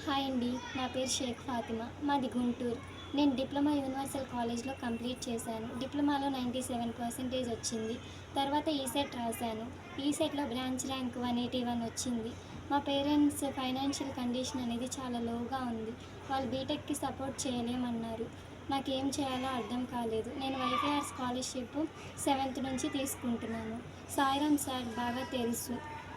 Hi అండి, నా పేరు షేక్ ఫాతిమా. మాది గుంటూరు. నేను డిప్లొమా యూనివర్సల్ కాలేజ్లో కంప్లీట్ చేశాను. డిప్లొమాలో 97% వచ్చింది. తర్వాత ఈసెట్ రాశాను. ఈసెట్లో బ్రాంచ్ ర్యాంక్ 181 వచ్చింది. మా పేరెంట్స్ ఫైనాన్షియల్ కండిషన్ అనేది చాలా లోగా ఉంది. వాళ్ళు బీటెక్కి సపోర్ట్ చేయలేమన్నారు. నాకేం చేయాలో అర్థం కాలేదు. నేను వైకేఆర్ స్కాలర్షిప్ 7th నుంచి తీసుకుంటున్నాను. సాయిరామ్ సార్ బాగా తెలుసు.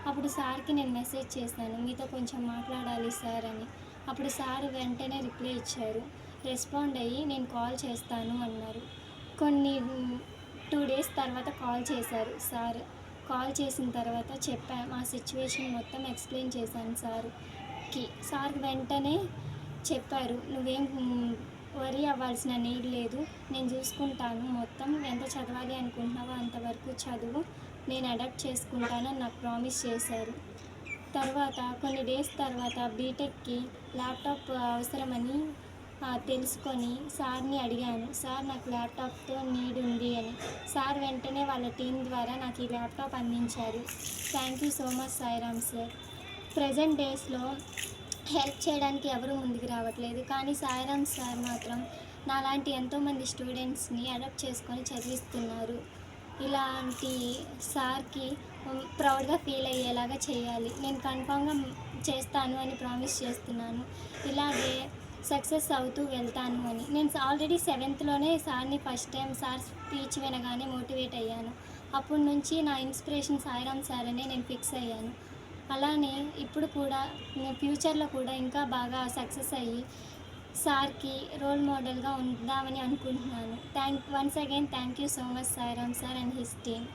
అప్పుడు సార్కి నేను మెసేజ్ చేశాను, మీతో కొంచెం మాట్లాడాలి సార్ అని. అప్పుడు సార్ వెంటనే రిప్లై ఇచ్చారు. రెస్పాండ్ అయ్యి నేను కాల్ చేస్తాను అన్నారు. కొన్ని 2 days తర్వాత కాల్ చేశారు సార్. కాల్ చేసిన తర్వాత మా సిచ్యువేషన్ మొత్తం ఎక్స్ప్లెయిన్ చేశాను సార్కి. సార్ వెంటనే చెప్పారు, నువ్వేం వరీ అవ్వాల్సిన నీడ్ లేదు, నేను చూసుకుంటాను, మొత్తం ఎంత చదవాలి అనుకుంటున్నావో అంతవరకు చదువు, నేను అడాప్ట్ చేసుకుంటానని నాకు ప్రామిస్ చేశారు. తర్వాత కొన్ని డేస్ తర్వాత బీటెక్కి ల్యాప్టాప్ అవసరమని తెలుసుకొని సార్ని అడిగాను. సార్ నాకు ల్యాప్టాప్తో నీడ్ ఉంది అని. సార్ వెంటనే వాళ్ళ టీం ద్వారా నాకు ఈ ల్యాప్టాప్ అందించారు. Thank you so much Sairam sir. Present డేస్లో హెల్ప్ చేయడానికి ఎవరు ముందుకు రావట్లేదు, కానీ సాయిరామ్ సార్ మాత్రం నాలాంటి ఎంతోమంది స్టూడెంట్స్ని అడాప్ట్ చేసుకొని చదివిస్తున్నారు. ఇలాంటి సార్కి ప్రౌడ్గా ఫీల్ అయ్యేలాగా చేయాలి. నేను కన్ఫామ్గా చేస్తాను అని ప్రామిస్ చేస్తున్నాను. ఇలాగే సక్సెస్ అవుతూ వెళ్తాను అని. నేను ఆల్రెడీ 7thలోనే సార్ని ఫస్ట్ టైం సార్ స్పీచ్ వినగానే మోటివేట్ అయ్యాను. అప్పటి నుంచి నా ఇన్స్పిరేషన్ సాయిరామ్ సార్ అనే నేను ఫిక్స్ అయ్యాను. అలానే ఇప్పుడు కూడా ఫ్యూచర్లో కూడా ఇంకా బాగా సక్సెస్ అయ్యి సార్కి రోల్ మోడల్గా ఉందామని అనుకుంటున్నాను. Once again thank you so much Sairam sir and his team.